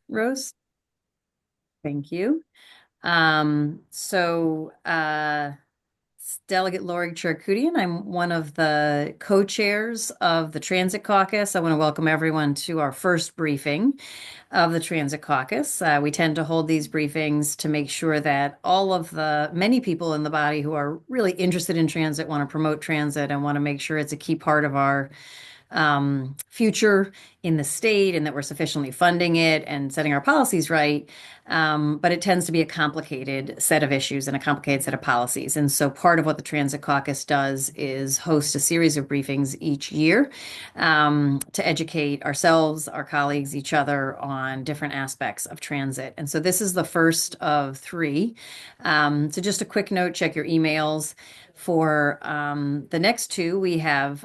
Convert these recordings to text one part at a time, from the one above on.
Rose? Thank you. Um, so, uh, Delegate Lori Charkoudian, I'm one of the co-chairs of the Transit Caucus. I want to welcome everyone to our first briefing of the Transit Caucus. We tend to hold these briefings to make sure that all of the many people in the body who are really interested in transit want to promote transit and want to make sure it's a key part of our future in the state and that we're sufficiently funding it and setting our policies right. But it tends to be a complicated set of issues and a complicated set of policies. And so part of what the Transit Caucus does is host a series of briefings each year to educate ourselves, our colleagues, each other on different aspects of transit. And so this is the first of three. So just a quick note, check your emails. For the next two, we have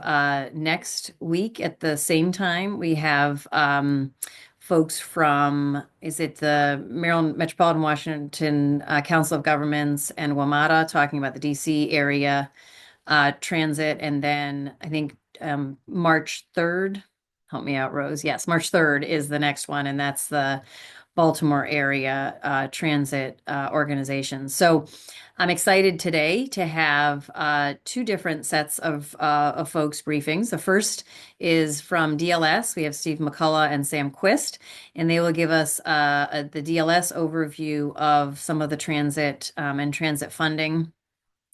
next week at the same time, we have folks from, is it the Maryland Metropolitan Washington Council of Governments and WMATA talking about the DC area transit. And then I think March 3rd, help me out, Rose. Yes, March 3rd is the next one, and that's the Baltimore area transit organization. So I'm excited today to have two different sets of folks briefings. The first is from DLS. We have Steve McCullough and Sam Quist, and they will give us the DLS overview of some of the transit and transit funding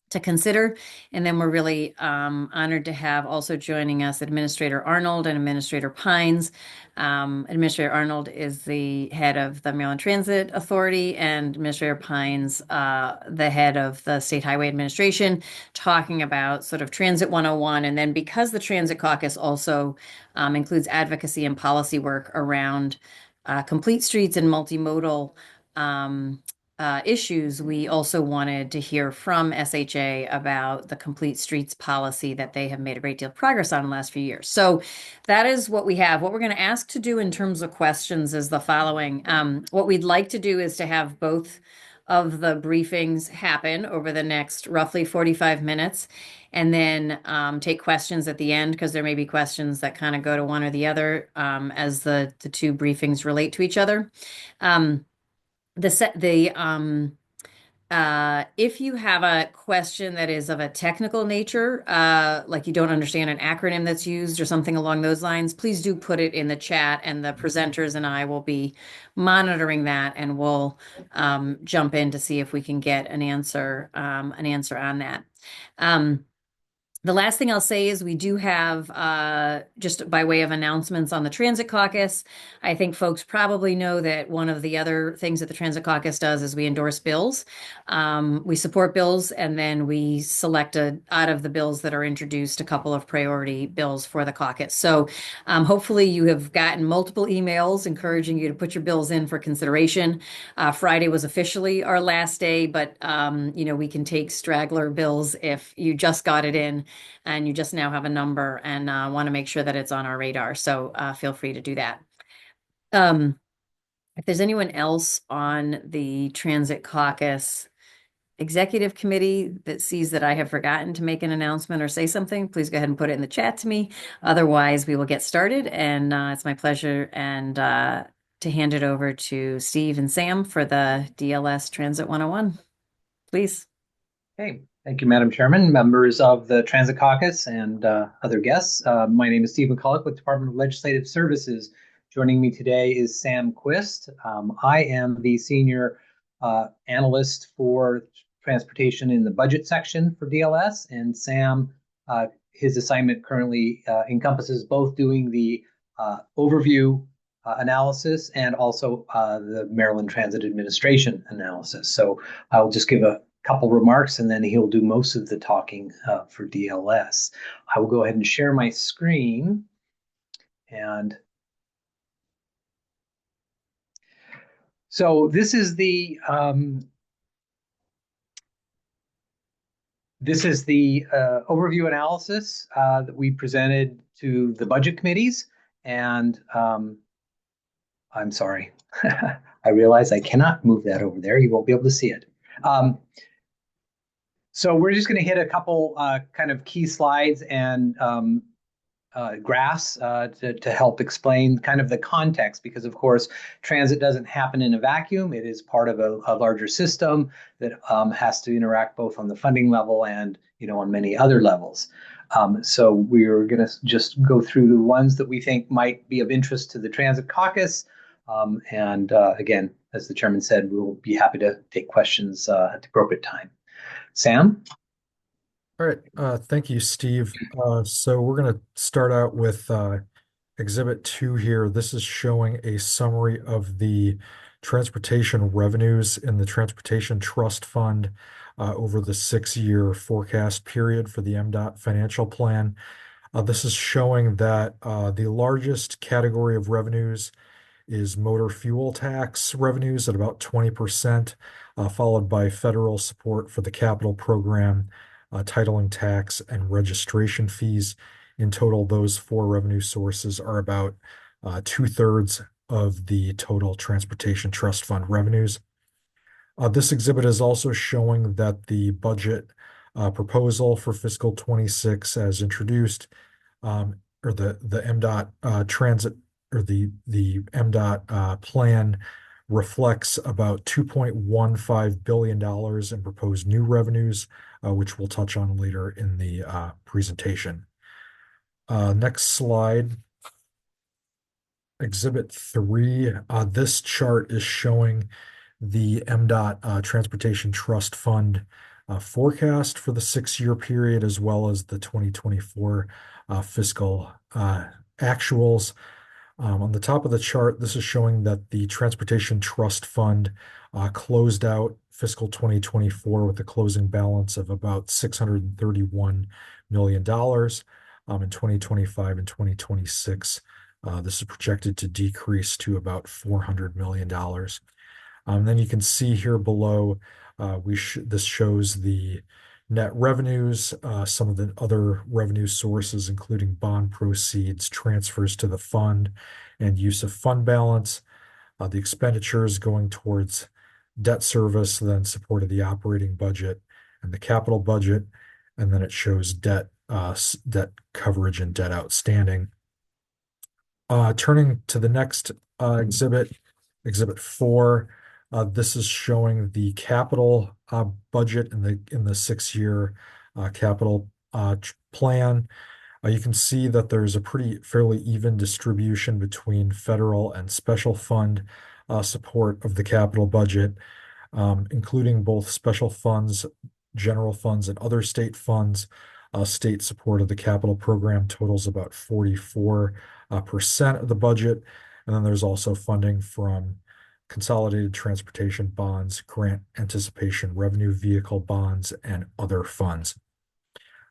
to consider. And then we're really honored to have also joining us Administrator Arnold and Administrator Pines. Administrator Arnold is the head of the Maryland Transit Authority, and Administrator Pines, the head of the State Highway Administration, talking about sort of Transit 101. And then because the Transit Caucus also includes advocacy and policy work around complete streets and multimodal issues, we also wanted to hear from SHA about the complete streets policy that they have made a great deal of progress on in the last few years. So that is what we have. What we're going to ask to do in terms of questions is the following. What we'd like to do is to have both of the briefings happen over the next roughly 45 minutes and then take questions at the end because there may be questions that kind of go to one or the other as the two briefings relate to each other. If you have a question that is of a technical nature, like you don't understand an acronym that's used or something along those lines, please do put it in the chat, and the presenters and I will be monitoring that, and we'll jump in to see if we can get an answer on that. The last thing I'll say is we do have, just by way of announcements on the Transit Caucus, I think folks probably know that one of the other things that the Transit Caucus does is we endorse bills. We support bills, and then we select out of the bills that are introduced a couple of priority bills for the caucus. So hopefully you have gotten multiple emails encouraging you to put your bills in for consideration. Friday was officially our last day, but we can take straggler bills if you just got it in and you just now have a number and want to make sure that it's on our radar. So feel free to do that. If there's anyone else on the Transit Caucus Executive Committee that sees that I have forgotten to make an announcement or say something, please go ahead and put it in the chat to me. Otherwise, we will get started. And it's my pleasure to hand it over to Steve and Sam for the DLS Transit 101. Please. Hey, thank you, Madam Chairman, members of the Transit Caucus, and other guests. My name is Steve McCullough with Department of Legislative Services. Joining me today is Sam Quist. I am the senior analyst for transportation in the budget section for DLS, and Sam, his assignment currently encompasses both doing the overview analysis and also the Maryland Transit Administration analysis. So I'll just give a couple remarks, and then he'll do most of the talking for DLS. I will go ahead and share my screen. And so this is the overview analysis that we presented to the budget committees. And I'm sorry, I realize I cannot move that over there. You won't be able to see it. So we're just going to hit a couple kind of key slides and graphs to help explain kind of the context, because of course transit doesn't happen in a vacuum. It is part of a larger system that has to interact both on the funding level and on many other levels. So we're going to just go through the ones that we think might be of interest to the Transit Caucus. And again, as the chairman said, we'll be happy to take questions at the appropriate time. Sam? All right, thank you, Steve. So we're going to start out with Exhibit 2 here. This is showing a summary of the transportation revenues in the Transportation Trust Fund over the 6-year forecast period for the MDOT financial plan. This is showing that the largest category of revenues is motor fuel tax revenues at about 20%, followed by federal support for the capital program, titling tax, and registration fees. In total, those four revenue sources are about 2/3 of the total Transportation Trust Fund revenues. This exhibit is also showing that the budget proposal for fiscal 26 as introduced, or the MDOT transit or the MDOT plan reflects about $2.15 billion in proposed new revenues, which we'll touch on later in the presentation. Next slide. Exhibit 3. This chart is showing the MDOT Transportation Trust Fund forecast for the 6-year period, as well as the 2024 fiscal actuals. On the top of the chart, this is showing that the Transportation Trust Fund closed out fiscal 2024 with a closing balance of about $631 million. In 2025 and 2026, this is projected to decrease to about $400 million. Then you can see here below, this shows the net revenues, some of the other revenue sources, including bond proceeds, transfers to the fund, and use of fund balance. The expenditures going towards debt service, then support of the operating budget and the capital budget, and then it shows debt coverage and debt outstanding. Turning to the next exhibit, Exhibit 4. This is showing the capital budget in the 6-year capital plan. You can see that there's a fairly even distribution between federal and special fund support of the capital budget, including both special funds, general funds, and other state funds. State support of the capital program totals about 44% of the budget. And then there's also funding from consolidated transportation bonds, grant anticipation revenue vehicle bonds, and other funds.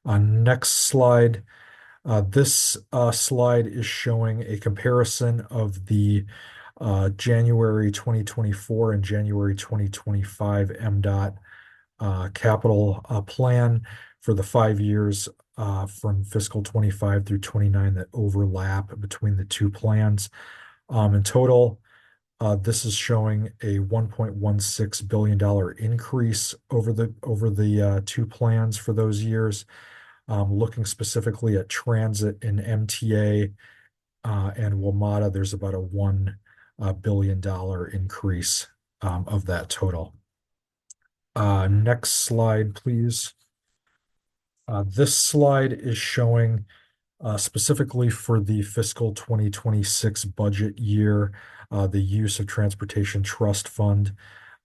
Next slide. This slide is showing a comparison of the January 2024 and January 2025 MDOT capital plan for the 5 years from fiscal 25 through 29 that overlap between the two plans. In total, this is showing a $1.16 billion increase over the two plans for those years. Looking specifically at transit and MTA and WMATA, there's about a $1 billion increase of that total. Next slide, please. This slide is showing specifically for the fiscal 2026 budget year, the use of Transportation Trust Fund,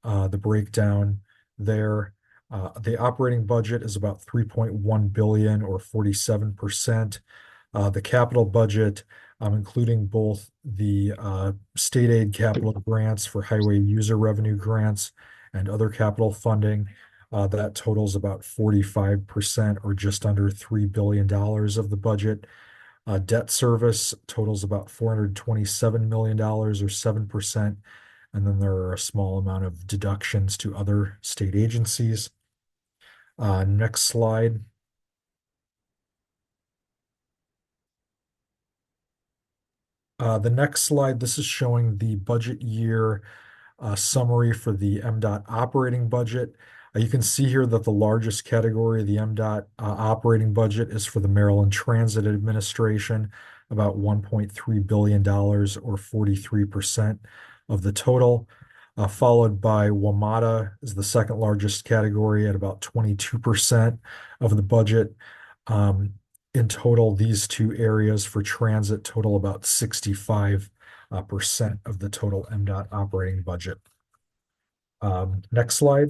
the breakdown there. The operating budget is about $3.1 billion or 47%. The capital budget, including both the state aid capital grants for highway user revenue grants and other capital funding, that totals about 45% or just under $3 billion of the budget. Debt service totals about $427 million or 7%. And then there are a small amount of deductions to other state agencies. Next slide. The next slide, this is showing the budget year summary for the MDOT operating budget. You can see here that the largest category of the MDOT operating budget is for the Maryland Transit Administration, about $1.3 billion or 43% of the total, followed by WMATA is the second largest category at about 22% of the budget. Um, in total, these two areas for transit total about 65% of the total MDOT operating budget. Next slide.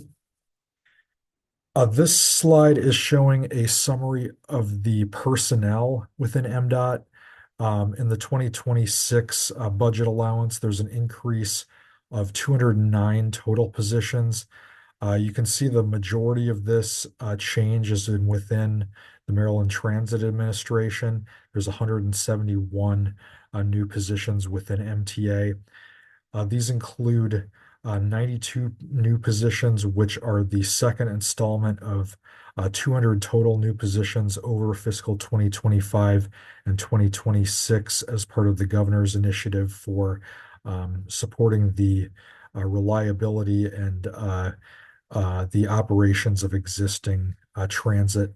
This slide is showing a summary of the personnel within MDOT. In the 2026 budget allowance, there's an increase of 209 total positions. You can see the majority of this change is within the Maryland Transit Administration. There's 171 new positions within MTA. These include 92 new positions, which are the second installment of 200 total new positions over fiscal 2025 and 2026 as part of the governor's initiative for supporting the reliability and the operations of existing transit,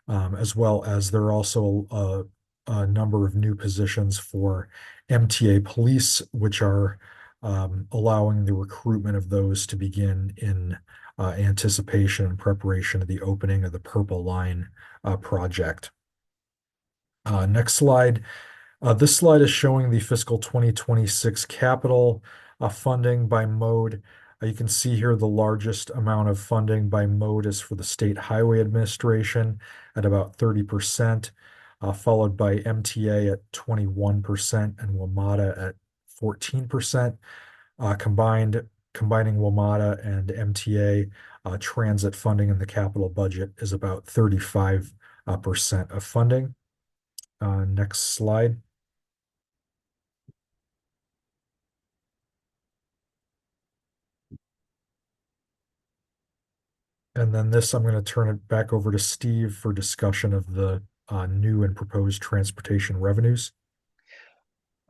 as well as there are also a number of new positions for MTA police, which are allowing the recruitment of those to begin in anticipation and preparation of the opening of the Purple Line project. Next slide. This slide is showing the fiscal 2026 capital funding by mode. You can see here the largest amount of funding by mode is for the State Highway Administration at about 30%, followed by MTA at 21% and WMATA at 14%. Combining WMATA and MTA, transit funding in the capital budget is about 35% of funding. Next slide. And then this, I'm going to turn it back over to Steve for discussion of the new and proposed transportation revenues.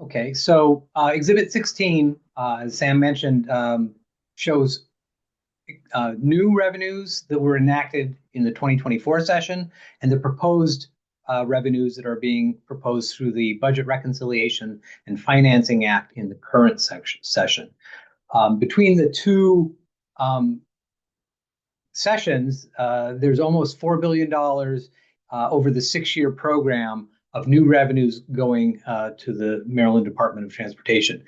Okay, so Exhibit 16, as Sam mentioned, shows new revenues that were enacted in the 2024 session and the proposed revenues that are being proposed through the Budget Reconciliation and Financing Act in the current session. Between the two sessions, there's almost $4 billion over the 6-year program of new revenues going to the Maryland Department of Transportation.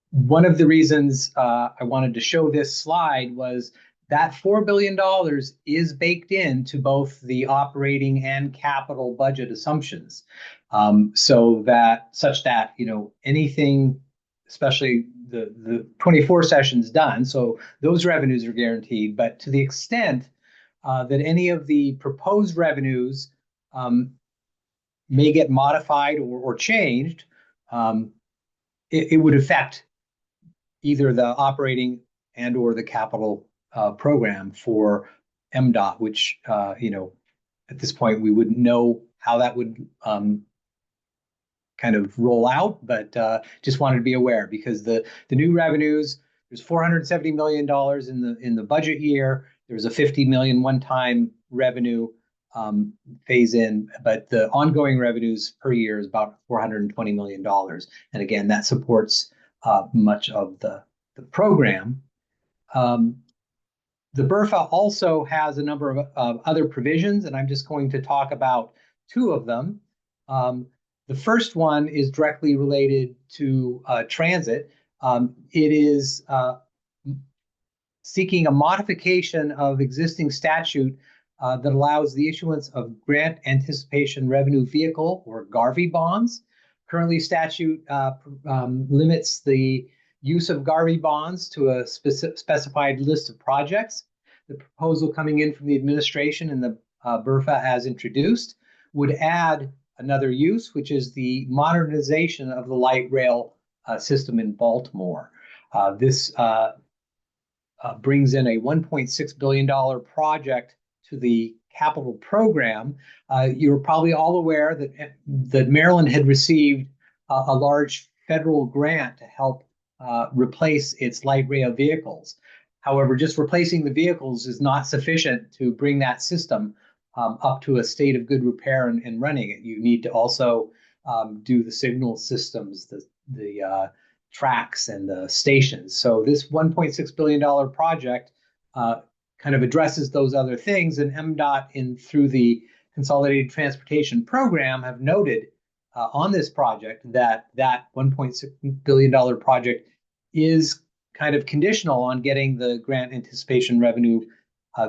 One of the reasons I wanted to show this slide was that $4 billion is baked into both the operating and capital budget assumptions. Such that, anything, especially the 24 sessions done, so those revenues are guaranteed, but to the extent that any of the proposed revenues may get modified or changed, it would affect either the operating and or the capital program for MDOT, which, at this point we wouldn't know how that would kind of roll out, but just wanted to be aware because the new revenues, there's $470 million in the budget year. There's a $50 million one-time revenue phase in, but the ongoing revenues per year is about $420 million. And again, that supports much of the program. The BRFA also has a number of other provisions, and I'm just going to talk about two of them. The first one is directly related to transit. It is seeking a modification of existing statute that allows the issuance of grant anticipation revenue vehicle or GARVI bonds. Currently, statute limits the use of GARVI bonds to a specified list of projects. The proposal coming in from the administration and the BRFA as introduced would add another use, which is the modernization of the light rail system in Baltimore. This brings in a $1.6 billion project to the capital program. You're probably all aware that Maryland had received a large federal grant to help replace its light rail vehicles. However, just replacing the vehicles is not sufficient to bring that system up to a state of good repair and running it. You need to also do the signal systems, the tracks and the stations. So this $1.6 billion project kind of addresses those other things. And MDOT, through the Consolidated Transportation Program, have noted on this project that $1.6 billion project is kind of conditional on getting the grant anticipation revenue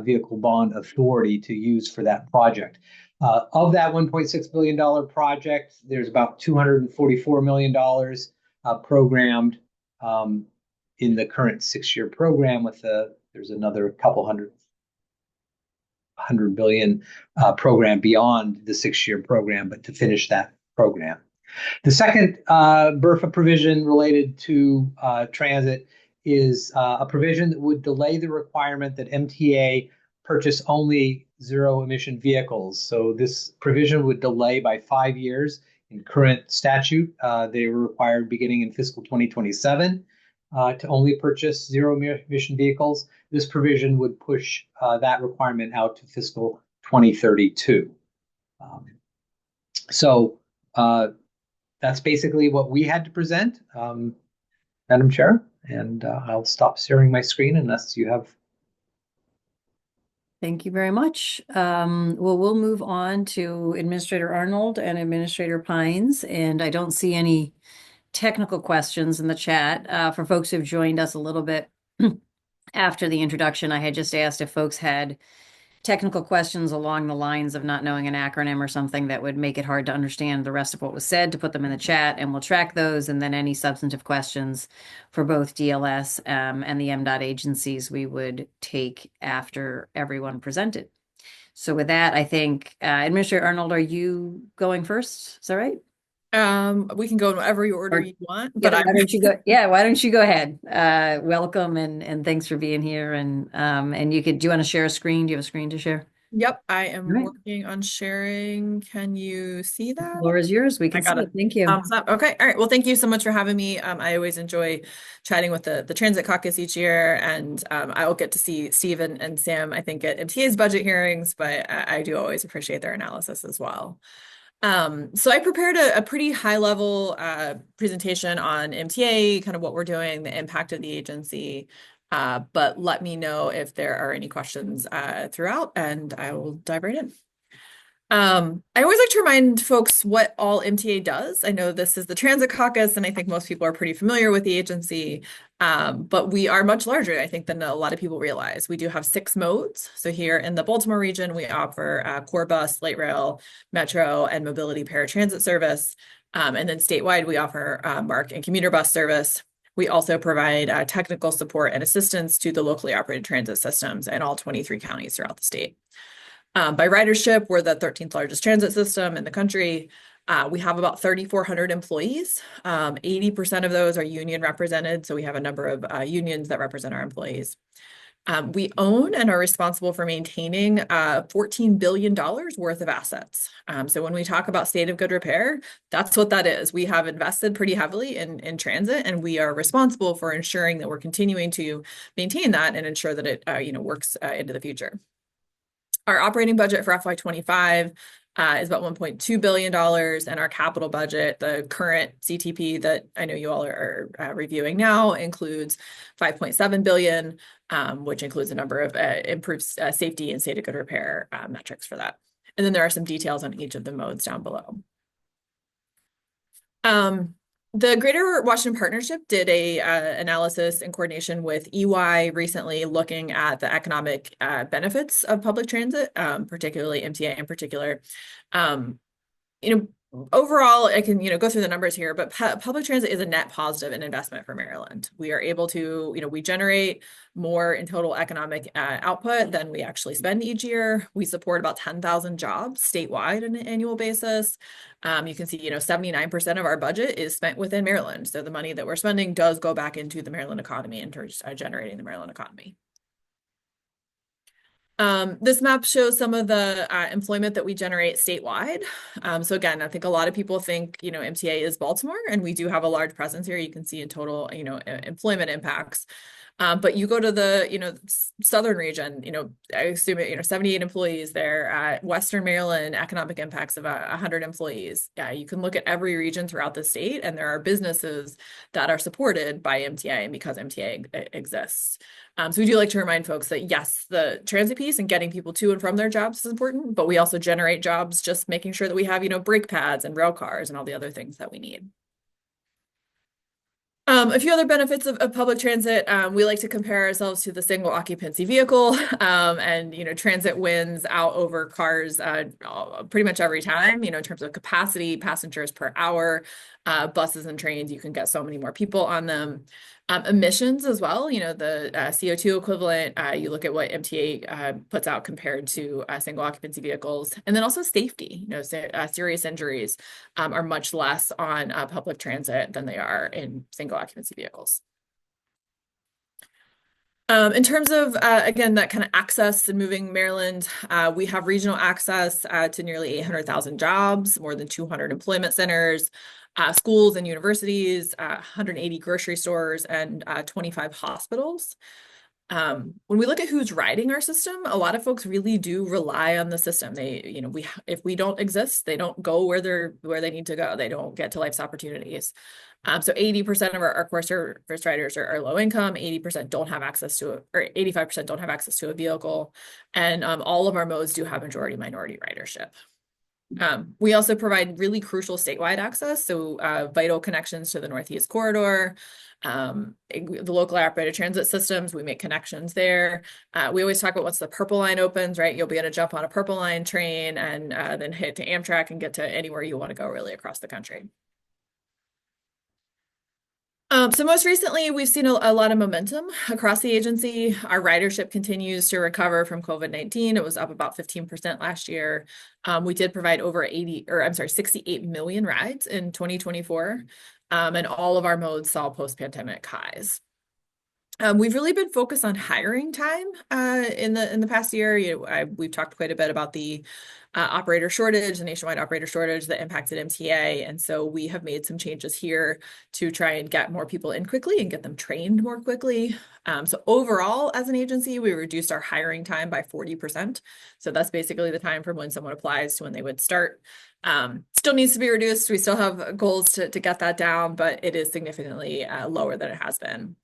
vehicle bond authority to use for that project. Of that $1.6 billion project, there's about $244 million programmed in the current 6-year program. There's another couple hundred billion program beyond the 6-year program, but to finish that program. The second BRFA provision related to transit is a provision that would delay the requirement that MTA purchase only zero-emission vehicles. So this provision would delay by 5 years. In current statute, they were required beginning in fiscal 2027 to only purchase zero-emission vehicles. This provision would push that requirement out to fiscal 2032. So that's basically what we had to present, Madam Chair, and I'll stop sharing my screen unless you have. Thank you very much. Well, we'll move on to Administrator Arnold and Administrator Pines, and I don't see any technical questions in the chat. For folks who've joined us a little bit after the introduction, I had just asked if folks had technical questions along the lines of not knowing an acronym or something that would make it hard to understand the rest of what was said, to put them in the chat, and we'll track those. And then any substantive questions for both DLS and the MDOT agencies we would take after everyone presented. So with that, I think Administrator Arnold, are you going first? Is that right? We can go in whatever order you want, but why don't you go? Yeah, why don't you go ahead? Welcome and thanks for being here. And do you want to share a screen? Do you have a screen to share? Yep, I am working on sharing. Can you see that? The floor is yours. We can see it. Thank you. Okay. All right. Well, thank you so much for having me. I always enjoy chatting with the Transit Caucus each year, and I will get to see Steve and Sam, I think, at MTA's budget hearings, but I do always appreciate their analysis as well. So I prepared a pretty high level presentation on MTA, kind of what we're doing, the impact of the agency. But let me know if there are any questions throughout, and I will dive right in. I always like to remind folks what all MTA does. I know this is the Transit Caucus, and I think most people are pretty familiar with the agency, but we are much larger, I think, than a lot of people realize. We do have 6 modes. So here in the Baltimore region, we offer core bus, light rail, metro, and mobility paratransit service. And then statewide, we offer MARC and commuter bus service. We also provide technical support and assistance to the locally operated transit systems in all 23 counties throughout the state. By ridership, we're the 13th largest transit system in the country. We have about 3,400 employees. 80% of those are union represented, so we have a number of unions that represent our employees. We own and are responsible for maintaining $14 billion worth of assets. So when we talk about state of good repair, that's what that is. We have invested pretty heavily in transit, and we are responsible for ensuring that we're continuing to maintain that and ensure that it works into the future. Our operating budget for FY25 is about $1.2 billion, and our capital budget, the current CTP that I know you all are reviewing now, includes $5.7 billion, which includes a number of improved safety and state of good repair metrics for that. And then there are some details on each of the modes down below. The Greater Washington Partnership did a analysis in coordination with EY recently, looking at the economic benefits of public transit, particularly MTA in particular. Overall, I can go through the numbers here, but public transit is a net positive in investment for Maryland. We are able to, we generate more in total economic output than we actually spend each year. We support about 10,000 jobs statewide on an annual basis. You can see, 79% of our budget is spent within Maryland. So the money that we're spending does go back into the Maryland economy in terms of generating the Maryland economy. This map shows some of the employment that we generate statewide. So again, I think a lot of people think, MTA is Baltimore, and we do have a large presence here. You can see in total, employment impacts. But you go to the, southern region, I assume, 78 employees there. Western Maryland, economic impacts of 100 employees. You can look at every region throughout the state, and there are businesses that are supported by MTA and because MTA exists. So we do like to remind folks that yes, the transit piece and getting people to and from their jobs is important, but we also generate jobs just making sure that we have, brake pads and rail cars and all the other things that we need. A few other benefits of public transit. We like to compare ourselves to the single occupancy vehicle, and transit wins out over cars pretty much every time. In terms of capacity, passengers per hour, buses and trains, you can get so many more people on them. Emissions as well. The CO2 equivalent. You look at what MTA puts out compared to single occupancy vehicles, and then also safety. Serious injuries are much less on public transit than they are in single occupancy vehicles. In terms of, again, that kind of access and moving Maryland, we have regional access to nearly 800,000 jobs, more than 200 employment centers, schools and universities, 180 grocery stores, and 25 hospitals. When we look at who's riding our system, a lot of folks really do rely on the system. If we don't exist, they don't go where they need to go. They don't get to life's opportunities. So 80% of our core service riders are low income, 80% don't have access to, or 85% don't have access to a vehicle. And all of our modes do have majority minority ridership. We also provide really crucial statewide access, so vital connections to the Northeast Corridor, the local rapid transit systems, we make connections there. We always talk about once the Purple Line opens, right? You'll be able to jump on a Purple Line train and then hit to Amtrak and get to anywhere you want to go really across the country. So most recently, we've seen a lot of momentum across the agency. Our ridership continues to recover from COVID-19. It was up about 15% last year. We did provide over 68 million rides in 2024. And all of our modes saw post-pandemic highs. We've really been focused on hiring time in the past year. We've talked quite a bit about the operator shortage, the nationwide operator shortage that impacted MTA. And so we have made some changes here to try and get more people in quickly and get them trained more quickly. So overall, as an agency, we reduced our hiring time by 40%. So that's basically the time from when someone applies to when they would start. Still needs to be reduced. We still have goals to get that down, but it is significantly lower than it has been.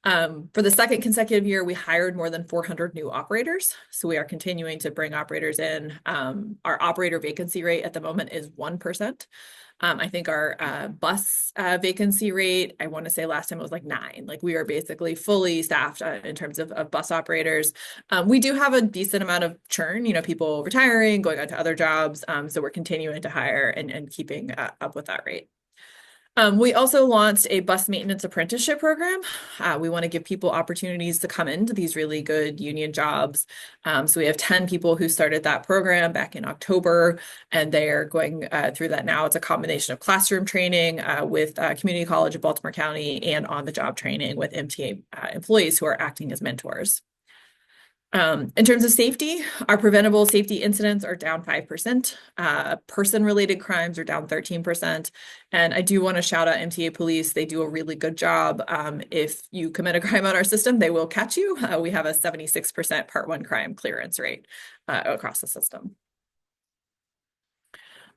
For the second consecutive year, we hired more than 400 new operators. So we are continuing to bring operators in. Our operator vacancy rate at the moment is 1%. I think our bus vacancy rate, I want to say last time it was like 9. Like we are basically fully staffed in terms of bus operators. We do have a decent amount of churn, people retiring, going on to other jobs. So we're continuing to hire and keeping up with that rate. We also launched a bus maintenance apprenticeship program. We want to give people opportunities to come into these really good union jobs. So we have 10 people who started that program back in October, and they are going through that now. It's a combination of classroom training with Community College of Baltimore County and on-the-job training with MTA employees who are acting as mentors. In terms of safety, our preventable safety incidents are down 5%. Person-related crimes are down 13%. And I do want to shout out MTA Police. They do a really good job. If you commit a crime on our system, they will catch you. We have a 76% Part 1 crime clearance rate across the system.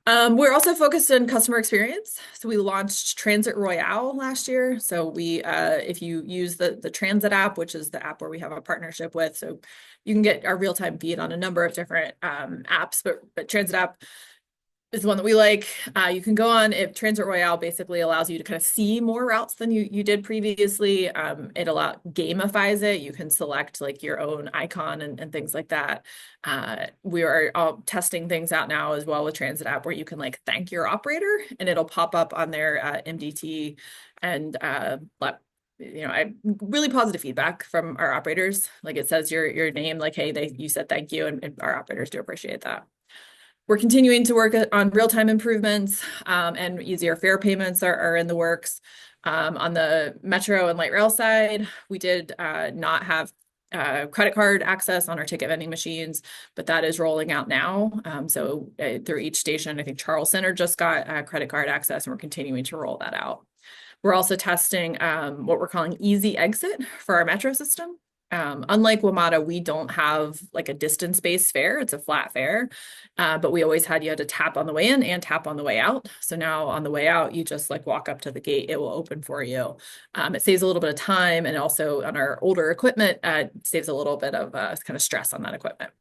We're also focused on customer experience. So we launched Transit Royale last year. So if you use the Transit app, which is the app where we have a partnership with, so you can get our real-time feed on a number of different apps, but Transit app is the one that we like. You can go on. If Transit Royale basically allows you to kind of see more routes than you did previously. It gamifies it. You can select like your own icon and things like that. We are all testing things out now as well with Transit app where you can like thank your operator and it'll pop up on their MDT and really positive feedback from our operators. Like it says your name, like, hey, you said thank you, and our operators do appreciate that. We're continuing to work on real-time improvements and easier fare payments are in the works. On the Metro and light rail side, we did not have credit card access on our ticket vending machines, but that is rolling out now. So through each station, I think Charles Center just got credit card access, and we're continuing to roll that out. We're also testing what we're calling easy exit for our metro system. Unlike WMATA, we don't have like a distance-based fare. It's a flat fare, but we always had, you had to tap on the way in and tap on the way out. So now on the way out, you just like walk up to the gate, it will open for you. It saves a little bit of time, and also on our older equipment, saves a little bit of kind of stress on that equipment.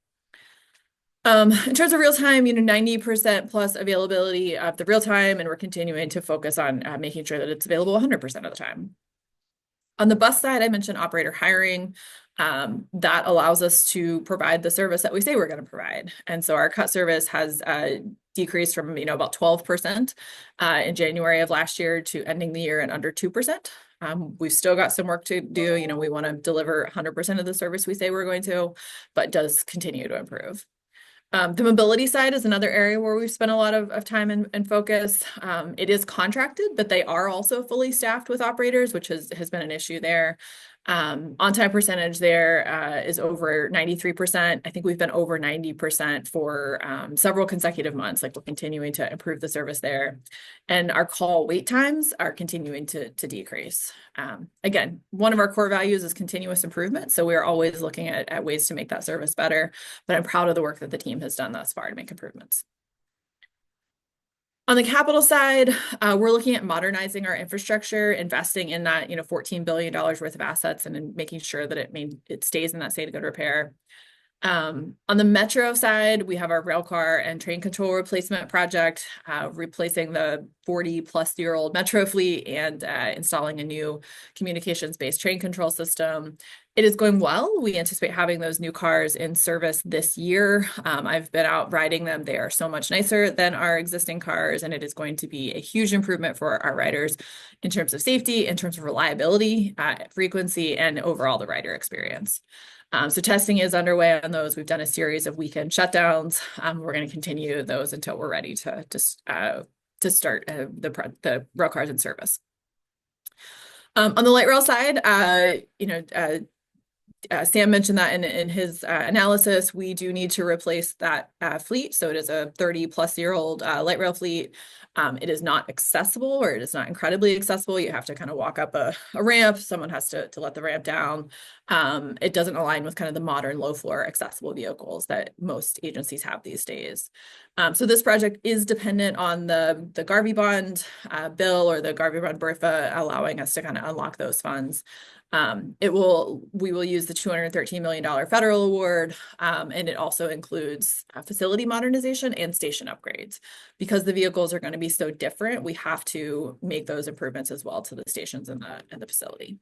In terms of real time, 90% plus availability of the real time, and we're continuing to focus on making sure that it's available 100% of the time. On the bus side, I mentioned operator hiring. That allows us to provide the service that we say we're going to provide. And so our cut service has decreased from about 12% in January of last year to ending the year at under 2%. We've still got some work to do. We want to deliver 100% of the service we say we're going to, but does continue to improve. The mobility side is another area where we've spent a lot of time and focus. It is contracted, but they are also fully staffed with operators, which has been an issue there. On-time percentage there is over 93%. I think we've been over 90% for several consecutive months. Like, we're continuing to improve the service there. And our call wait times are continuing to decrease. Again, one of our core values is continuous improvement. So we're always looking at ways to make that service better, but I'm proud of the work that the team has done thus far to make improvements. On the capital side, we're looking at modernizing our infrastructure, investing in that, $14 billion worth of assets, and then making sure that it stays in that state of good repair. On the metro side, we have our rail car and train control replacement project, replacing the 40-plus-year-old metro fleet and installing a new communications-based train control system. It is going well. We anticipate having those new cars in service this year. I've been out riding them. They are so much nicer than our existing cars, and it is going to be a huge improvement for our riders in terms of safety, in terms of reliability, frequency, and overall the rider experience. So testing is underway on those. We've done a series of weekend shutdowns. We're going to continue those until we're ready to start the rail cars in service. On the light rail side, Sam mentioned that in his analysis, we do need to replace that fleet. So it is a 30-plus-year-old light rail fleet. It is not accessible, or it is not incredibly accessible. You have to kind of walk up a ramp. Someone has to let the ramp down. It doesn't align with kind of the modern low-floor accessible vehicles that most agencies have these days. So this project is dependent on the Garvey bond bill, or the Garvey bond BRFA, allowing us to kind of unlock those funds. We will use the $213 million federal award, and it also includes facility modernization and station upgrades. Because the vehicles are going to be so different, we have to make those improvements as well to the stations and the facility.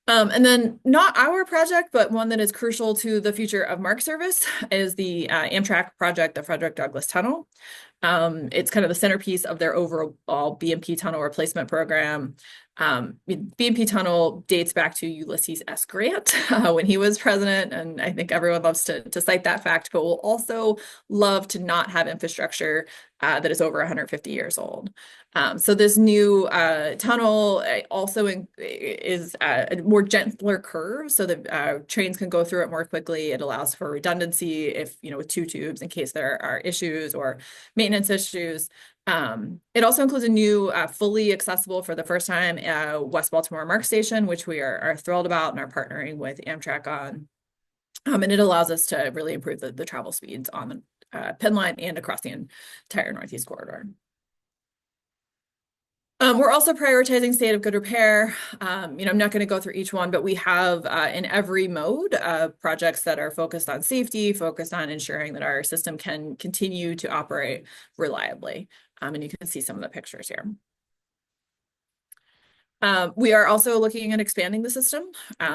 And then, not our project, but one that is crucial to the future of MARC service, is the Amtrak project, the Frederick Douglass Tunnel. It's kind of the centerpiece of their overall BMP tunnel replacement program. BMP tunnel dates back to Ulysses S. Grant when he was president, and I think everyone loves to cite that fact, but will also love to not have infrastructure that is over 150 years old. So this new tunnel also is a more gentler curve, so the trains can go through it more quickly. It allows for redundancy with two tubes in case there are issues or maintenance issues. It also includes a new fully accessible, for the first time, West Baltimore MARC station, which we are thrilled about and are partnering with Amtrak on. And it allows us to really improve the travel speeds on the Penn Line and across the entire Northeast Corridor. We're also prioritizing state of good repair. I'm not going to go through each one, but we have in every mode projects that are focused on safety, focused on ensuring that our system can continue to operate reliably. And you can see some of the pictures here. We are also looking at expanding the system.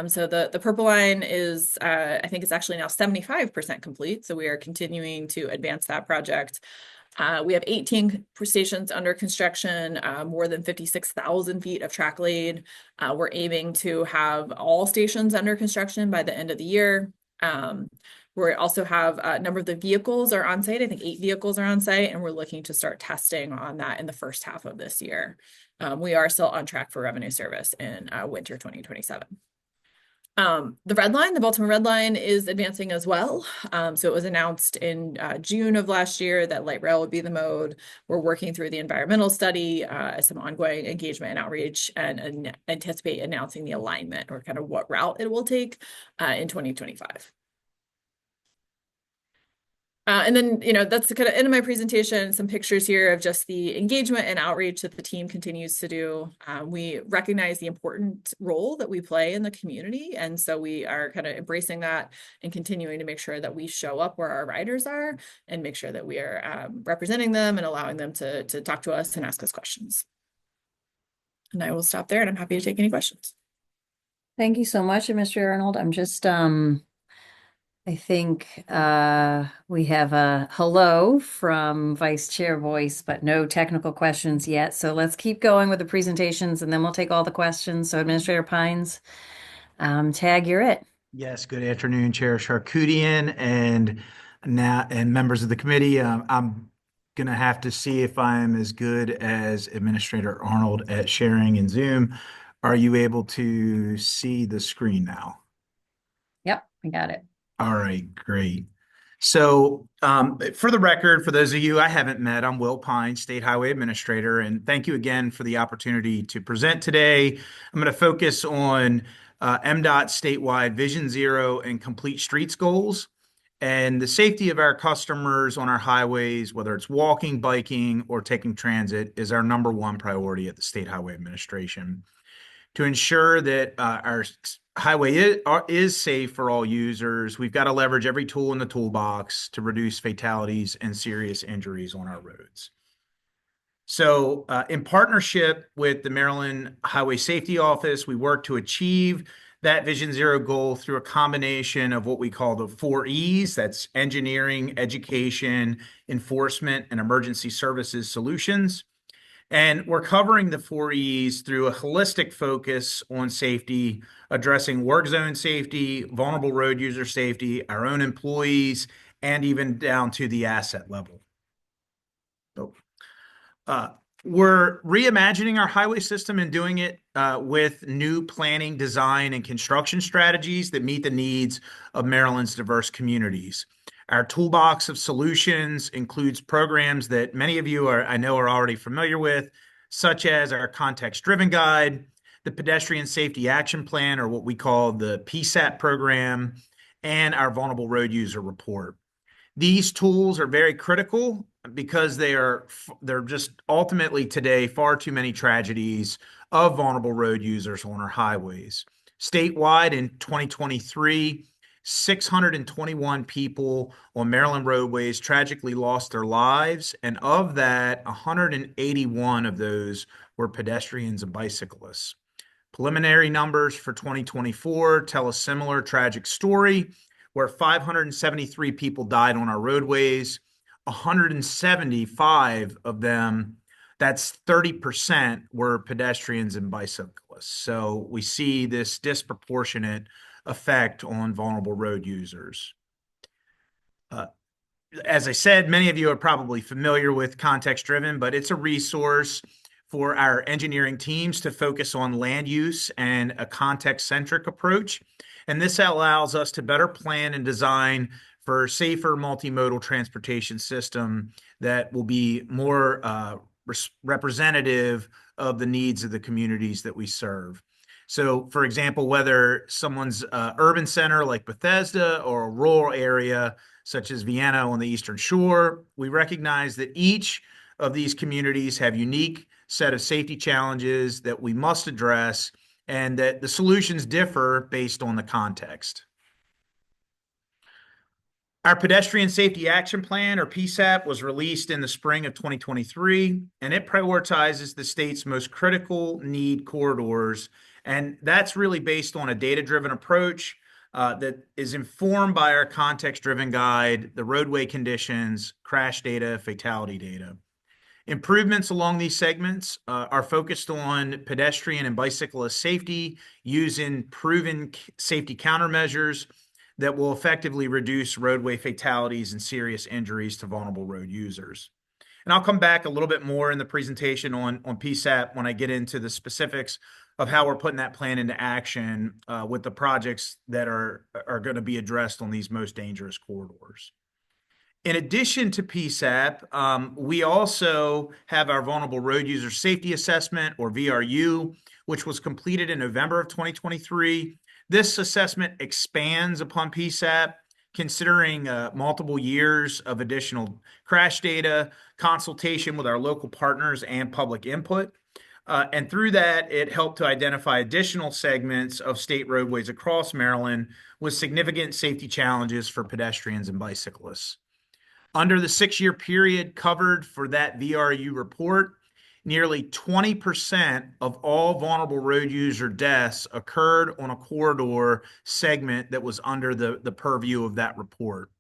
So the purple line is, I think it's actually now 75% complete. So we are continuing to advance that project. We have 18 stations under construction, more than 56,000 feet of track laid. We're aiming to have all stations under construction by the end of the year. We also have a number of the vehicles are on site. I think 8 vehicles are on site, and we're looking to start testing on that in the first half of this year. We are still on track for revenue service in winter 2027. The red line, the Baltimore Red Line, is advancing as well. So it was announced in June of last year that light rail would be the mode. We're working through the environmental study, some ongoing engagement and outreach, and anticipate announcing the alignment or kind of what route it will take in 2025. And then, that's the kind of end of my presentation, some pictures here of just the engagement and outreach that the team continues to do. We recognize the important role that we play in the community. And so we are kind of embracing that and continuing to make sure that we show up where our riders are and make sure that we are representing them and allowing them to talk to us and ask us questions. And I will stop there, and I'm happy to take any questions. Thank you so much, Mr. Arnold. I'm just, I think we have a hello from Vice Chair Voice, but no technical questions yet. So let's keep going with the presentations and then we'll take all the questions. So Administrator Pines, Tag, you're it. Yes, good afternoon, Chair Charkoudian and members of the committee. I'm going to have to see if I'm as good as Administrator Arnold at sharing in Zoom. Are you able to see the screen now? Yep, I got it. All right, great. So for the record, for those of you I haven't met, I'm Will Pine, State Highway Administrator, and thank you again for the opportunity to present today. I'm going to focus on MDOT statewide Vision Zero and Complete Streets goals and the safety of our customers on our highways, whether it's walking, biking, or taking transit, is our number one priority at the State Highway Administration. To ensure that our highway is safe for all users, we've got to leverage every tool in the toolbox to reduce fatalities and serious injuries on our roads. So in partnership with the Maryland Highway Safety Office, we work to achieve that Vision Zero goal through a combination of what we call the 4 E's. That's engineering, education, enforcement, and emergency services solutions. And we're covering the 4 E's through a holistic focus on safety, addressing work zone safety, vulnerable road user safety, our own employees, and even down to the asset level. So, we're reimagining our highway system and doing it with new planning, design, and construction strategies that meet the needs of Maryland's diverse communities. Our toolbox of solutions includes programs that many of you I know are already familiar with, such as our context-driven guide, the Pedestrian Safety Action Plan, or what we call the PSAP program, and our Vulnerable Road User Report. These tools are very critical because they're just ultimately today far too many tragedies of vulnerable road users on our highways. Statewide in 2023, 621 people on Maryland roadways tragically lost their lives, and of that, 181 of those were pedestrians and bicyclists. Preliminary numbers for 2024 tell a similar tragic story, where 573 people died on our roadways. 175 of them, that's 30%, were pedestrians and bicyclists. So we see this disproportionate effect on vulnerable road users. As I said, many of you are probably familiar with Context Driven, but it's a resource for our engineering teams to focus on land use and a context-centric approach. And this allows us to better plan and design for a safer multimodal transportation system that will be more representative of the needs of the communities that we serve. So, for example, whether someone's urban center like Bethesda or a rural area such as Vienna on the Eastern Shore, we recognize that each of these communities have unique set of safety challenges that we must address, and that the solutions differ based on the context. Our Pedestrian Safety Action Plan, or PSAP, was released in the spring of 2023, and it prioritizes the state's most critical need corridors. And that's really based on a data-driven approach that is informed by our context-driven guide, the roadway conditions, crash data, fatality data. Improvements along these segments are focused on pedestrian and bicyclist safety using proven safety countermeasures that will effectively reduce roadway fatalities and serious injuries to vulnerable road users. And I'll come back a little bit more in the presentation on PSAP when I get into the specifics of how we're putting that plan into action with the projects that are going to be addressed on these most dangerous corridors. In addition to PSAP, we also have our Vulnerable Road User Safety Assessment, or VRU, which was completed in November of 2023. This assessment expands upon PSAP, considering multiple years of additional crash data, consultation with our local partners, and public input. And through that, it helped to identify additional segments of state roadways across Maryland with significant safety challenges for pedestrians and bicyclists. Under the 6-year period covered for that VRU report, nearly 20% of all vulnerable road user deaths occurred on a corridor segment that was under the purview of that report.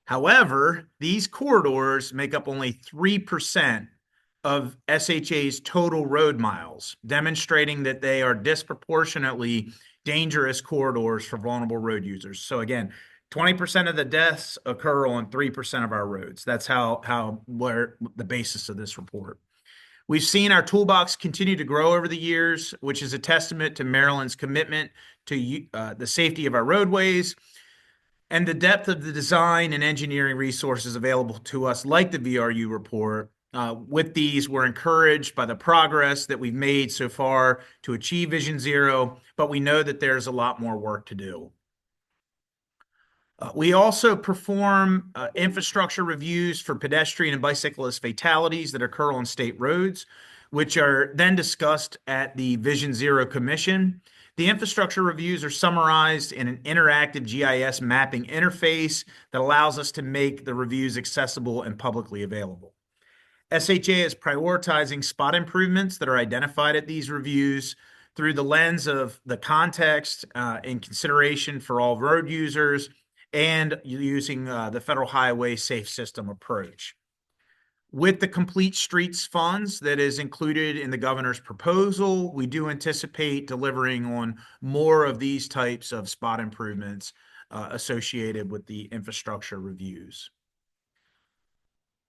However, these corridors make up only 3% of SHA's total road miles, demonstrating that they are disproportionately dangerous corridors for vulnerable road users. So again, 20% of the deaths occur on 3% of our roads. That's where the basis of this report. We've seen our toolbox continue to grow over the years, which is a testament to Maryland's commitment to the safety of our roadways and the depth of the design and engineering resources available to us, like the VRU report. With these, we're encouraged by the progress that we've made so far to achieve Vision Zero, but we know that there's a lot more work to do. We also perform infrastructure reviews for pedestrian and bicyclist fatalities that occur on state roads, which are then discussed at the Vision Zero Commission. The infrastructure reviews are summarized in an interactive GIS mapping interface that allows us to make the reviews accessible and publicly available. SHA is prioritizing spot improvements that are identified at these reviews through the lens of the context and consideration for all road users, and using the Federal Highway Safe System approach. With the Complete Streets funds that is included in the governor's proposal, we do anticipate delivering on more of these types of spot improvements associated with the infrastructure reviews.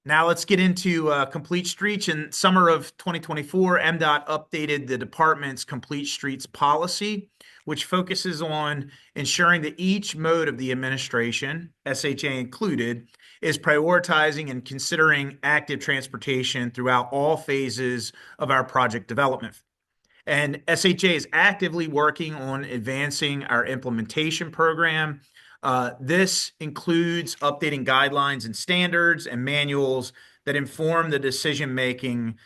Now let's get into Complete Streets. In summer of 2024, MDOT updated the department's Complete Streets policy, which focuses on ensuring that each mode of the administration, SHA included, is prioritizing and considering active transportation throughout all phases of our project development. And SHA is actively working on advancing our implementation program. This includes updating guidelines and standards and manuals that inform the decision-making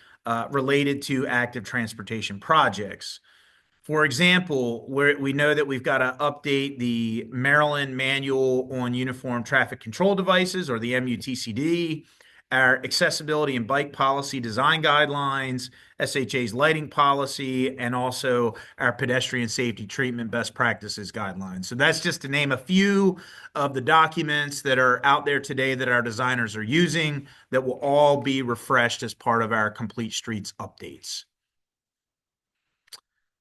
related to active transportation projects. For example, we know that we've got to update the Maryland Manual on Uniform Traffic Control Devices, or the MUTCD, our accessibility and bike policy design guidelines, SHA's lighting policy, and also our pedestrian safety treatment best practices guidelines. So that's just to name a few of the documents that are out there today that our designers are using that will all be refreshed as part of our Complete Streets updates.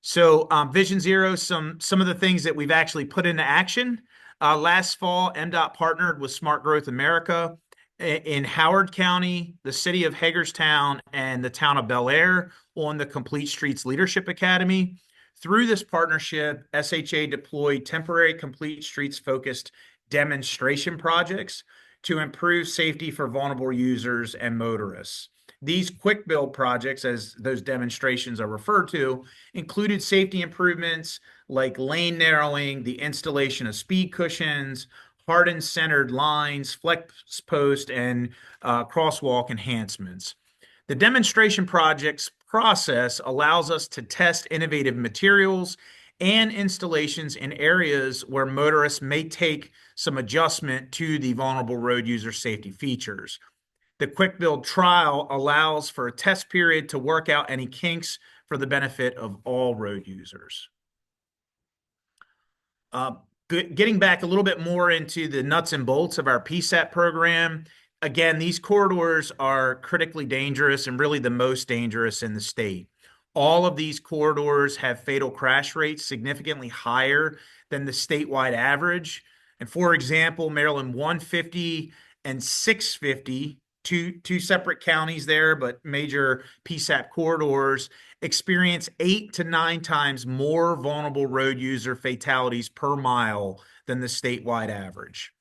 So Vision Zero, some of the things that we've actually put into action. Last fall, MDOT partnered with Smart Growth America in Howard County, the city of Hagerstown, and the town of Bel Air on the Complete Streets Leadership Academy. Through this partnership, SHA deployed temporary Complete Streets focused demonstration projects to improve safety for vulnerable users and motorists. These quick build projects, as those demonstrations are referred to, included safety improvements like lane narrowing, the installation of speed cushions, hardened centered lines, flex post, and crosswalk enhancements. The demonstration projects process allows us to test innovative materials and installations in areas where motorists may take some adjustment to the vulnerable road user safety features. The quick build trial allows for a test period to work out any kinks for the benefit of all road users. Getting back a little bit more into the nuts and bolts of our PSAP program, again, these corridors are critically dangerous and really the most dangerous in the state. All of these corridors have fatal crash rates significantly higher than the statewide average. And for example, Maryland 150 and 650, two separate counties there, but major PSAP corridors, experience 8 to 9 times more vulnerable road user fatalities per mile than the statewide average.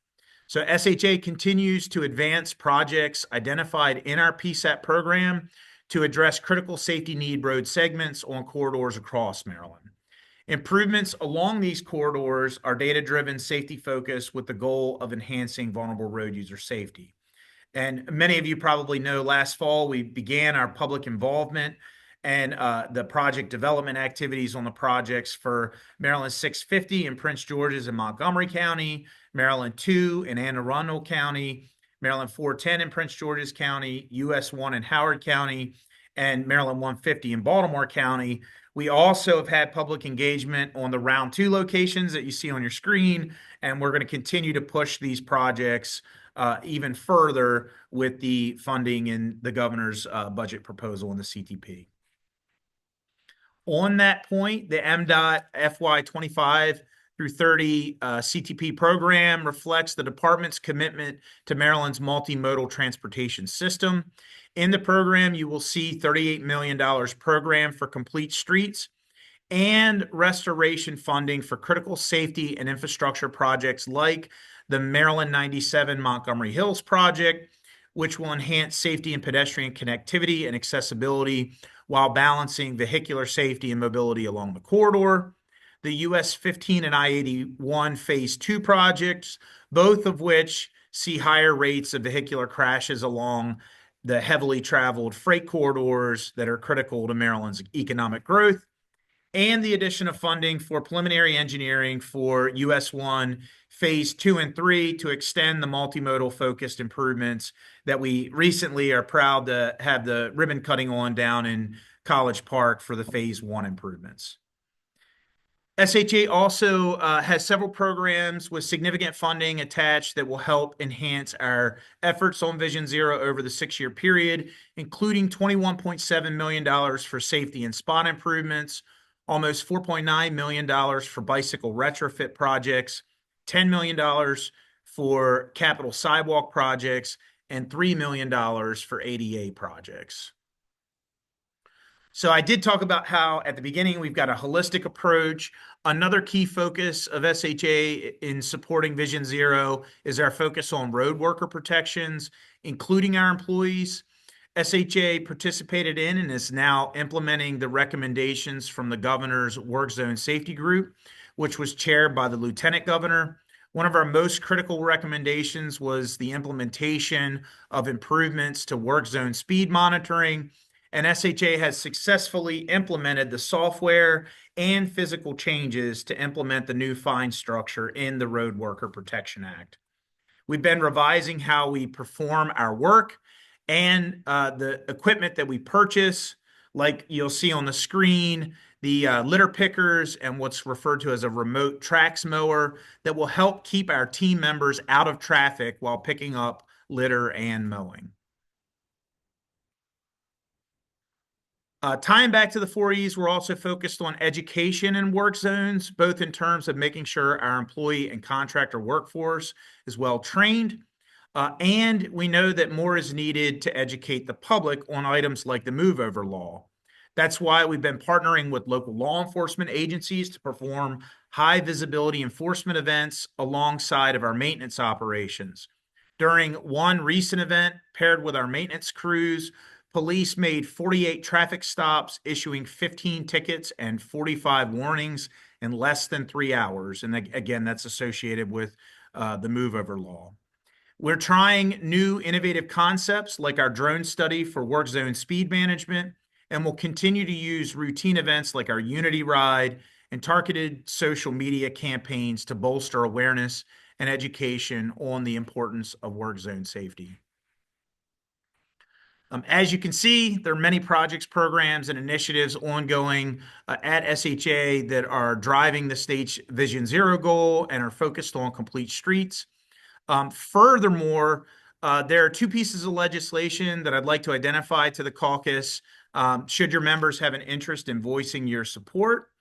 So SHA continues to advance projects identified in our PSAP program to address critical safety need road segments on corridors across Maryland. Improvements along these corridors are data-driven, safety-focused with the goal of enhancing vulnerable road user safety. And many of you probably know last fall we began our public involvement and the project development activities on the projects for Maryland 650 in Prince George's and Montgomery County, Maryland 2 in Anne Arundel County, Maryland 410 in Prince George's County, US 1 in Howard County, and Maryland 150 in Baltimore County. We also have had public engagement on the round 2 locations that you see on your screen, and we're going to continue to push these projects even further with the funding in the governor's budget proposal in the CTP. On that point, the MDOT FY 25 through 30 CTP program reflects the department's commitment to Maryland's multimodal transportation system. In the program, you will see $38 million program for complete streets and restoration funding for critical safety and infrastructure projects like the Maryland 97 Montgomery Hills project, which will enhance safety and pedestrian connectivity and accessibility while balancing vehicular safety and mobility along the corridor. The US 15 and I-81 Phase 2 projects, both of which see higher rates of vehicular crashes along the heavily traveled freight corridors that are critical to Maryland's economic growth, and the addition of funding for preliminary engineering for US 1 Phase 2 and 3 to extend the multimodal focused improvements that we recently are proud to have the ribbon cutting on down in College Park for the Phase 1 improvements. SHA also has several programs with significant funding attached that will help enhance our efforts on Vision Zero over the 6-year period, including $21.7 million for safety and spot improvements, almost $4.9 million for bicycle retrofit projects, $10 million for capital sidewalk projects, and $3 million for ADA projects. So I did talk about how at the beginning we've got a holistic approach. Another key focus of SHA in supporting Vision Zero is our focus on road worker protections, including our employees. SHA participated in and is now implementing the recommendations from the governor's Work Zone Safety Group, which was chaired by the Lieutenant Governor. One of our most critical recommendations was the implementation of improvements to work zone speed monitoring, and SHA has successfully implemented the software and physical changes to implement the new fine structure in the Road Worker Protection Act. We've been revising how we perform our work and the equipment that we purchase, like you'll see on the screen, the litter pickers and what's referred to as a remote tracks mower that will help keep our team members out of traffic while picking up litter and mowing. Tying back to the 4Es, we're also focused on education in work zones, both in terms of making sure our employee and contractor workforce is well trained. And we know that more is needed to educate the public on items like the move over law. That's why we've been partnering with local law enforcement agencies to perform high visibility enforcement events alongside of our maintenance operations. During one recent event paired with our maintenance crews, police made 48 traffic stops, issuing 15 tickets and 45 warnings in less than 3 hours. And again, that's associated with the move over law. We're trying new innovative concepts like our drone study for work zone speed management, and we'll continue to use routine events like our Unity Ride and targeted social media campaigns to bolster awareness and education on the importance of work zone safety. As you can see, there are many projects, programs, and initiatives ongoing at SHA that are driving the state's Vision Zero goal and are focused on complete streets. Furthermore, there are 2 pieces of legislation that I'd like to identify to the caucus, should your members have an interest in voicing your support.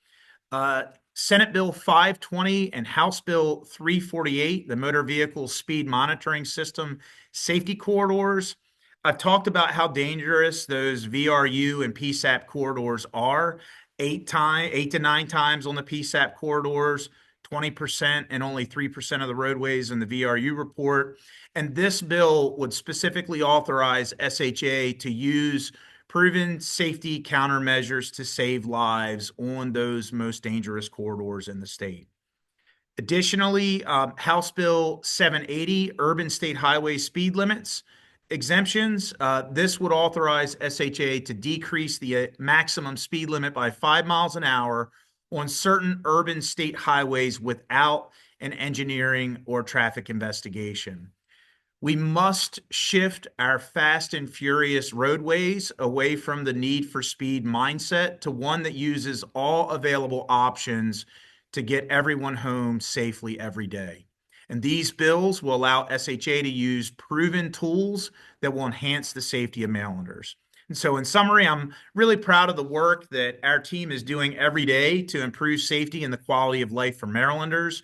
Senate Bill 520 and House Bill 348, the Motor Vehicle Speed Monitoring System Safety Corridors. I've talked about how dangerous those VRU and PSAP corridors are. 8 to 9 times on the PSAP corridors, 20% and only 3% of the roadways in the VRU report. And this bill would specifically authorize SHA to use proven safety countermeasures to save lives on those most dangerous corridors in the state. Additionally, House Bill 780, Urban State Highway Speed Limits exemptions. This would authorize SHA to decrease the maximum speed limit by 5 miles an hour on certain urban state highways without an engineering or traffic investigation. We must shift our fast and furious roadways away from the need for speed mindset to one that uses all available options to get everyone home safely every day. And these bills will allow SHA to use proven tools that will enhance the safety of Marylanders. And so, in summary, I'm really proud of the work that our team is doing every day to improve safety and the quality of life for Marylanders.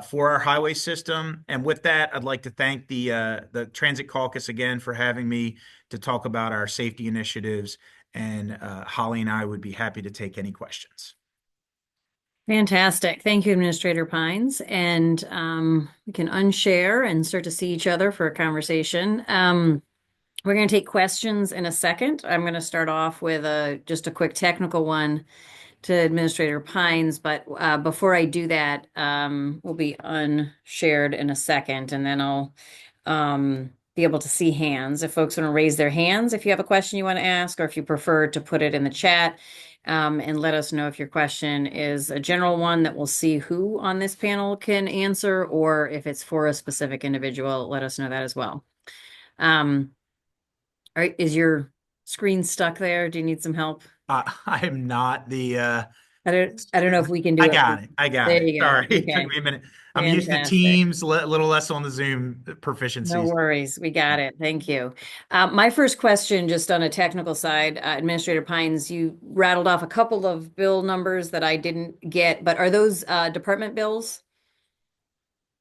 For our highway system. And with that, I'd like to thank the Transit Caucus again for having me to talk about our safety initiatives. And Holly and I would be happy to take any questions. Fantastic. Thank you, Administrator Pines. And we can unshare and start to see each other for a conversation. We're going to take questions in a second. I'm going to start off with just a quick technical one to Administrator Pines, but before I do that, we'll be unshared in a second, and then I'll be able to see hands. If folks want to raise their hands, if you have a question you want to ask, or if you prefer to put it in the chat, and let us know if your question is a general one that we'll see who on this panel can answer, or if it's for a specific individual, let us know that as well. All right, is your screen stuck there? Do you need some help? I am not the. I don't know if we can do I it. got it. I got There it. you go. Sorry, it Okay. took me a minute. I'm used to Fantastic. Teams, a little less on the Zoom No proficiencies. worries. We got it. Thank you. My first question, just on a technical side, Administrator Pines, you rattled off a couple of bill numbers that I didn't get, but are those department bills?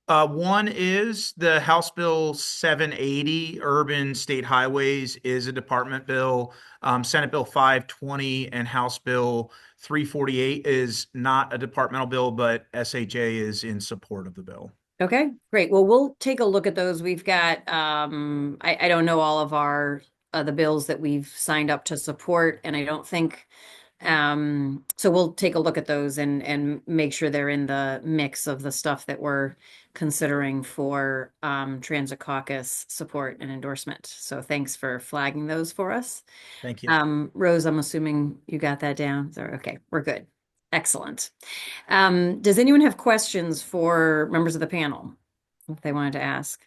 One is the House Bill 780, Urban State Highways, is a department bill. Senate Bill 520 and House Bill 348 is not a departmental bill, but SHA is in support of the bill. Okay, great. Well, we'll take a look at those. We've got, I don't know all of our the bills that we've signed up to support, and I don't think so we'll take a look at those and make sure they're in the mix of the stuff that we're considering for Transit Caucus support and endorsement. So thanks for flagging those for us. Thank you. Rose, I'm assuming you got that down. So, okay, we're good. Excellent. Does anyone have questions for members of the panel if they wanted to ask?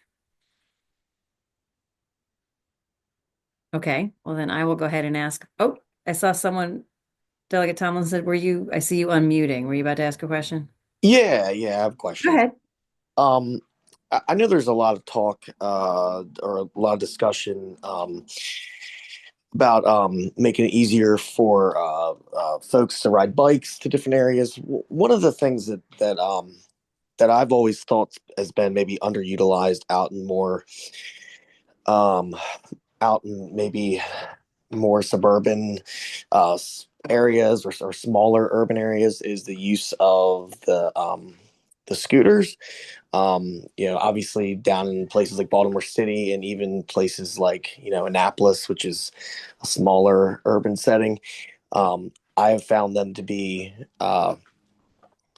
Okay, well then I will go ahead and ask. Oh, I saw someone, Delegate Tomlin said, I see you unmuting. Were you about to ask a question? Yeah, I have Go questions. ahead. I know there's a lot of talk or a lot of discussion about making it easier for folks to ride bikes to different areas. One of the things that I've always thought has been maybe underutilized um, out in maybe more suburban areas or smaller urban areas is the use of the scooters. Obviously down in places like Baltimore City and even places like, Annapolis, which is a smaller urban setting. I have found them to be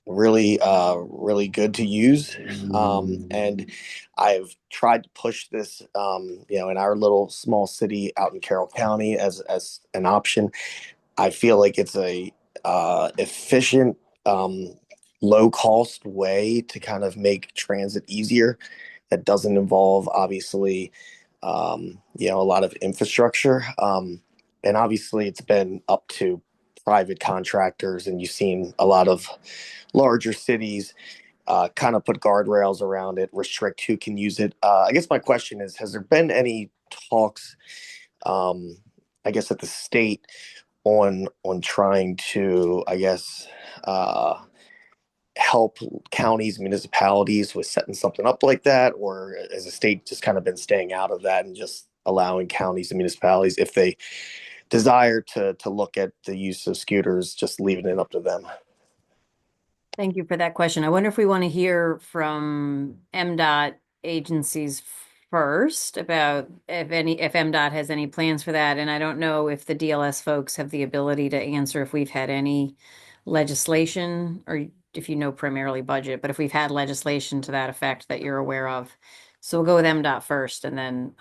really good to use. And I've tried to push this, in our little small city out in Carroll County as an option. I feel like it's a efficient, low cost way to kind of make transit easier. That doesn't involve obviously, a lot of infrastructure. And obviously it's been up to private contractors, and you've seen a lot of larger cities kind of put guardrails around it, restrict who can use it. I guess my question is, has there been any talks, I guess, at the state on trying to, I guess, help counties, municipalities with setting something up like that, or has the state just kind of been staying out of that and just allowing counties and municipalities, if they desire to look at the use of scooters, just leaving it up to them. Thank you for that question. I wonder if we want to hear from MDOT agencies first about if MDOT has any plans for that. And I don't know if the DLS folks have the ability to answer if we've had any legislation, or if you know primarily budget, but if we've had legislation to that effect that you're aware of. So we'll go with MDOT first, and then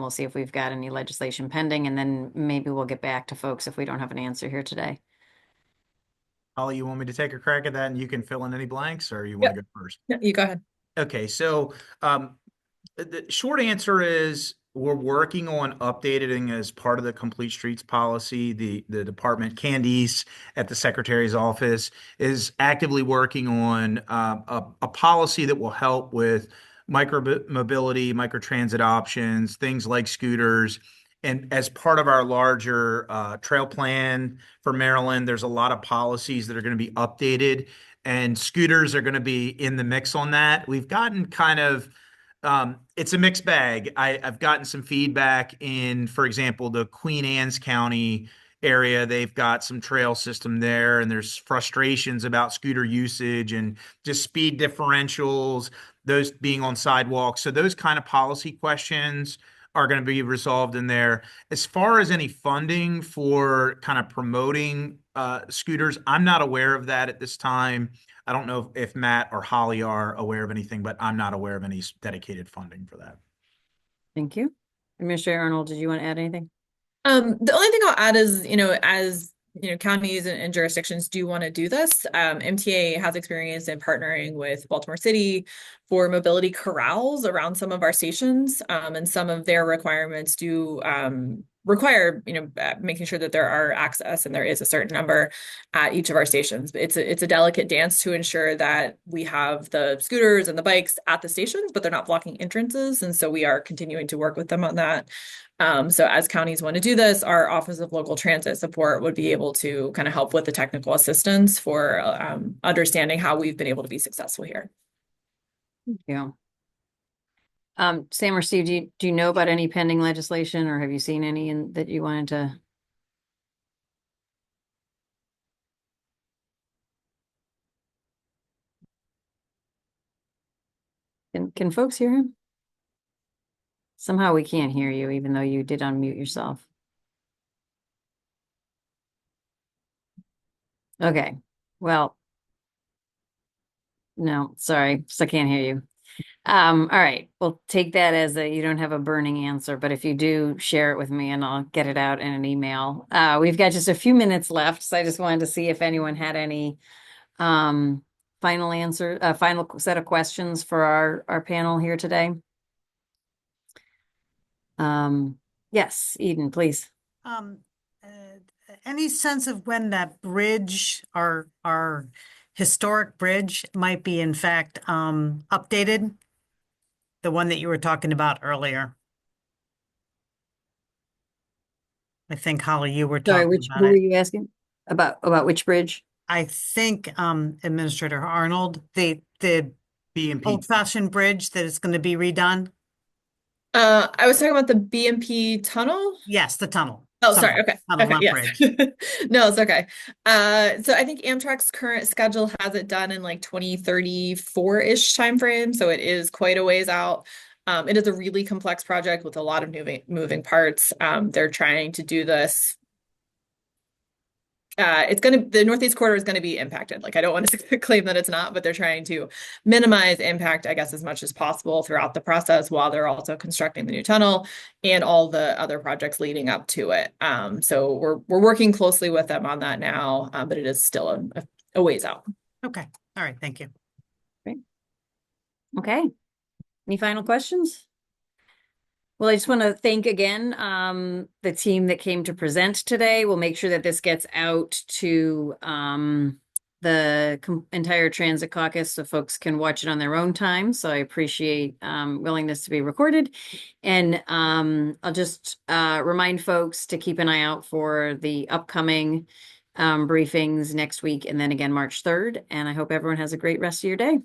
we'll see if we've got any legislation pending, and then maybe we'll get back to folks if we don't have an answer here today. Holly, you want me to take a crack at that and you can fill in any blanks, or you want Yep. to go first? No, you go ahead. Okay, so the short answer is we're working on updating as part of the Complete Streets policy. The department, Candice at the Secretary's office, is actively working on a policy that will help with micro mobility, microtransit options, things like scooters. And as part of our larger trail plan for Maryland, there's a lot of policies that are going to be updated, and scooters are going to be in the mix on that. We've gotten kind of it's a mixed bag. I've gotten some feedback in, for example, the Queen Anne's County area. They've got some trail system there, and there's frustrations about scooter usage and just speed differentials, those being on sidewalks. So those kind of policy questions are going to be resolved in there. As far as any funding for kind of promoting scooters, I'm not aware of that at this time. I don't know if Matt or Holly are aware of anything, but I'm not aware of any dedicated funding for that. Thank you. Administrator Arnold, did you want to add anything? The only thing I'll add is, as counties and jurisdictions do want to do this. MTA has experience in partnering with Baltimore City for mobility corrals around some of our stations, and some of their requirements do require, making sure that there are access and there is a certain number at each of our stations. It's a delicate dance to ensure that we have the scooters and the bikes at the stations, but they're not blocking entrances. And so we are continuing to work with them on that. So as counties want to do this, our Office of Local Transit Support would be able to kind of help with the technical assistance for understanding how we've been able to be successful here. Thank you. Sam or Steve, do you know about any pending legislation, or have you seen any that you wanted to? Can folks hear him? Somehow we can't hear you, even though you did unmute yourself. Okay, well, no, sorry, still can't hear you. All right, we'll take that as you don't have a burning answer, but if you do, share it with me and I'll get it out in an email. We've got just a few minutes left, so I just wanted to see if anyone had any final set of questions for our panel here today. Yes, Eden, please. Any sense of when that bridge, our historic bridge, might be in fact updated? The one that you were talking about earlier. I think, Holly, you were Sorry, talking who about were it. you asking? About which bridge? I think Administrator Arnold, the BMP. old-fashioned bridge that is going to be redone. I was talking about the BMP tunnel. Yes, the tunnel. Oh, sorry. Okay. Tunnel, Okay. not Yes. bridge. No, it's okay. So I think Amtrak's current schedule has it done in like 2034-ish timeframe. So it is quite a ways out. It is a really complex project with a lot of moving parts. They're trying to do this. The Northeast corridor is going to be impacted. Like, I don't want to claim that it's not, but they're trying to minimize impact, I guess, as much as possible throughout the process while they're also constructing the new tunnel and all the other projects leading up to it. So we're working closely with them on that now, but it is still a ways out. Okay. All right. Thank you. Great. Okay. Any final questions? Well, I just want to thank again the team that came to present today. We'll make sure that this gets out to the entire Transit Caucus so folks can watch it on their own time. So I appreciate willingness to be recorded. And I'll just remind folks to keep an eye out for the upcoming briefings next week and then again March 3rd. And I hope everyone has a great rest of your day.